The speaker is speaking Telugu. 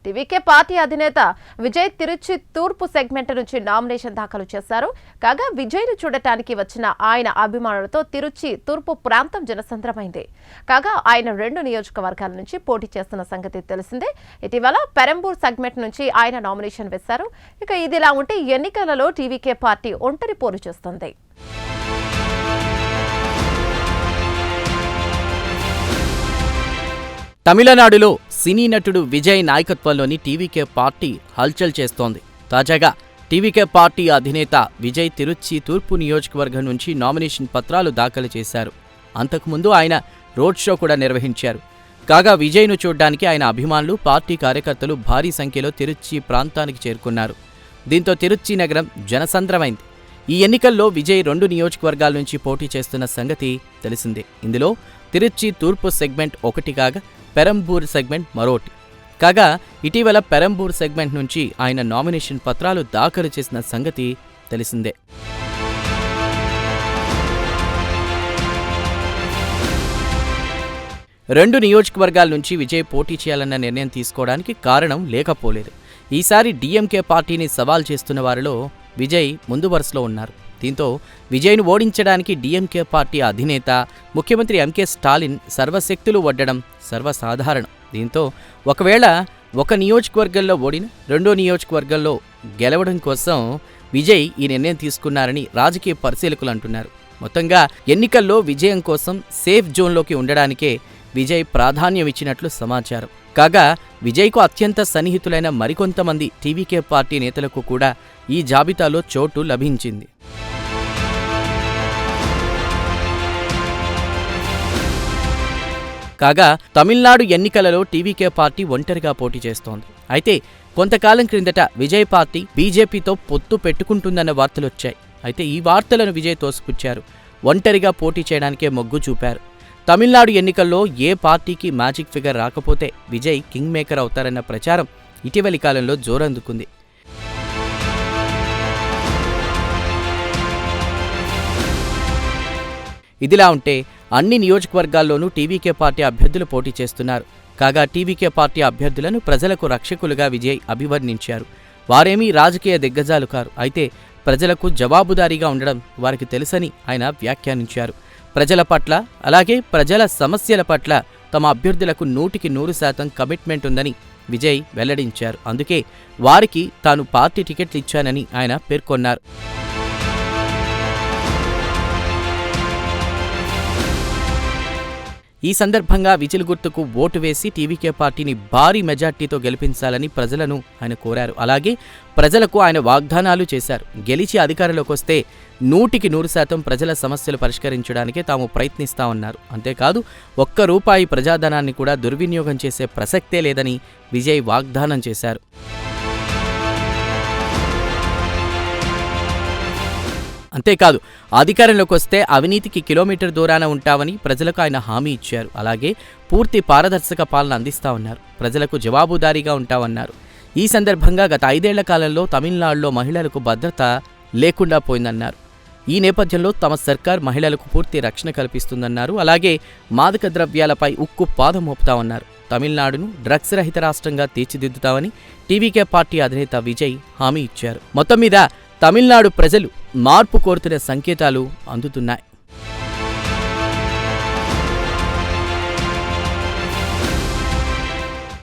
టీవీకే పార్టీ అధినేత విజయ్ తిరుచి తూర్పు సెగ్మెంట్ నుంచి నామినేషన్ దాఖలు చేశారు. కాగా విజయ్ను చూడటానికి వచ్చిన ఆయన అభిమానులతో తిరుచి తూర్పు ప్రాంతం జనసంద్రమైంది. కాగా ఆయన 2 నియోజకవర్గాల నుంచి పోటీ చేస్తున్న సంగతి తెలిసిందే. ఇటీవల పెరంబూర్ సెగ్మెంట్ నుంచి ఆయన నామినేషన్ వేశారు. ఇక ఇదిలా ఉంటే ఎన్నికలలో టీవీకే పార్టీ ఒంటరి పోరు చేస్తుంది. తమిళనాడులో సినీ నటుడు విజయ్ నాయకత్వంలోని టీవీకే పార్టీ హల్చల్ చేస్తోంది. తాజాగా టీవీకే పార్టీ అధినేత విజయ్ తిరుచి తూర్పు నియోజకవర్గం నుంచి నామినేషన్ పత్రాలు దాఖలు చేశారు. అంతకుముందు ఆయన రోడ్ షో కూడా నిర్వహించారు. కాగా విజయ్ను చూడ్డానికి ఆయన అభిమానులు, పార్టీ కార్యకర్తలు భారీ సంఖ్యలో తిరుచి ప్రాంతానికి చేరుకున్నారు. దీంతో తిరుచి నగరం జనసంద్రమైంది. ఈ ఎన్నికల్లో విజయ్ 2 నియోజకవర్గాల నుంచి పోటీ చేస్తున్న సంగతి తెలిసిందే. ఇందులో తిరుచి తూర్పు సెగ్మెంట్ ఒకటి కాగా పెరంబూర్ సెగ్మెంట్ మరోటి. కాగా ఇటీవల పెరంబూర్ సెగ్మెంట్ నుంచి ఆయన నామినేషన్ పత్రాలు దాఖలు చేసిన సంగతి తెలిసిందే. రెండు నియోజకవర్గాల నుంచి విజయ్ పోటీ చేయాలన్న నిర్ణయం తీసుకోవడానికి కారణం లేకపోలేదు. ఈసారి డీఎంకే పార్టీని సవాల్ చేస్తున్న వారిలో విజయ్ ముందు వరుసలో ఉన్నారు. దీంతో విజయ్ను ఓడించడానికి డీఎంకే పార్టీ అధినేత ముఖ్యమంత్రి ఎంకే స్టాలిన్ సర్వశక్తులు ఒడ్డడం సర్వసాధారణం. దీంతో ఒకవేళ ఒక నియోజకవర్గంలో ఓడిన 2వ నియోజకవర్గంలో గెలవడం కోసం విజయ్ ఈ నిర్ణయం తీసుకున్నారని రాజకీయ పరిశీలకులు అంటున్నారు. మొత్తంగా ఎన్నికల్లో విజయం కోసం సేఫ్ జోన్లోకి ఉండడానికే విజయ్ ప్రాధాన్యం ఇచ్చినట్లు సమాచారం. కాగా విజయ్కు అత్యంత సన్నిహితులైన మరికొంతమంది టీవీకే పార్టీ నేతలకు కూడా ఈ జాబితాలో చోటు లభించింది. కాగా తమిళనాడు ఎన్నికలలో టీవీకే పార్టీ ఒంటరిగా పోటీ చేస్తోంది. అయితే కొంతకాలం క్రిందట విజయ్ పార్టీ బీజేపీతో పొత్తు పెట్టుకుంటుందన్న వార్తలొచ్చాయి. అయితే ఈ వార్తలను విజయ్ తోసిపుచ్చారు. ఒంటరిగా పోటీ చేయడానికే మొగ్గు చూపారు. తమిళనాడు ఎన్నికల్లో ఏ పార్టీకి మ్యాజిక్ ఫిగర్ రాకపోతే విజయ్ కింగ్ మేకర్ అవుతారన్న ప్రచారం ఇటీవలి కాలంలో జోరందుకుంది. ఇదిలా ఉంటే అన్ని నియోజకవర్గాల్లోనూ టీవీకే పార్టీ అభ్యర్థులు పోటీ చేస్తున్నారు. కాగా టీవీకే పార్టీ అభ్యర్థులను ప్రజలకు రక్షకులుగా విజయ్ అభివర్ణించారు. వారేమీ రాజకీయ దిగ్గజాలు కారు, అయితే ప్రజలకు జవాబుదారీగా ఉండడం వారికి తెలుసని ఆయన వ్యాఖ్యానించారు. ప్రజల పట్ల అలాగే ప్రజల సమస్యల పట్ల తమ అభ్యర్థులకు 100% కమిట్మెంట్ ఉందని విజయ్ వెల్లడించారు. అందుకే వారికి తాను పార్టీ టికెట్లు ఇచ్చానని ఆయన పేర్కొన్నారు. ఈ సందర్భంగా విజిల్ గుర్తుకు ఓటు వేసి టీవీకే పార్టీని భారీ మెజార్టీతో గెలిపించాలని ప్రజలను ఆయన కోరారు. అలాగే ప్రజలకు ఆయన వాగ్దానాలు చేశారు. గెలిచి అధికారంలోకి వస్తే 100% ప్రజల సమస్యలు పరిష్కరించడానికే తాము ప్రయత్నిస్తామన్నారు. అంతేకాదు ₹1 ప్రజాధనాన్ని కూడా దుర్వినియోగం చేసే ప్రసక్తే లేదని విజయ్ వాగ్దానం చేశారు. అంతేకాదు అధికారంలోకి వస్తే అవినీతికి కిలోమీటర్ దూరాన ఉంటామని ప్రజలకు ఆయన హామీ ఇచ్చారు. అలాగే పూర్తి పారదర్శక పాలన అందిస్తామన్నారు. ప్రజలకు జవాబుదారీగా ఉంటామన్నారు. ఈ సందర్భంగా గత 5 ఏళ్ల కాలంలో తమిళనాడులో మహిళలకు భద్రత లేకుండా పోయిందన్నారు. ఈ నేపథ్యంలో తమ సర్కార్ మహిళలకు పూర్తి రక్షణ కల్పిస్తుందన్నారు. అలాగే మాదక ద్రవ్యాలపై ఉక్కు పాదం మోపుతామన్నారు. తమిళనాడును డ్రగ్స్ రహిత రాష్ట్రంగా తీర్చిదిద్దుతామని టీవీకే పార్టీ అధినేత విజయ్ హామీ ఇచ్చారు. మొత్తం మీద తమిళనాడు ప్రజలు మార్పు కోరుతున్న సంకేతాలు అందుతున్నాయి.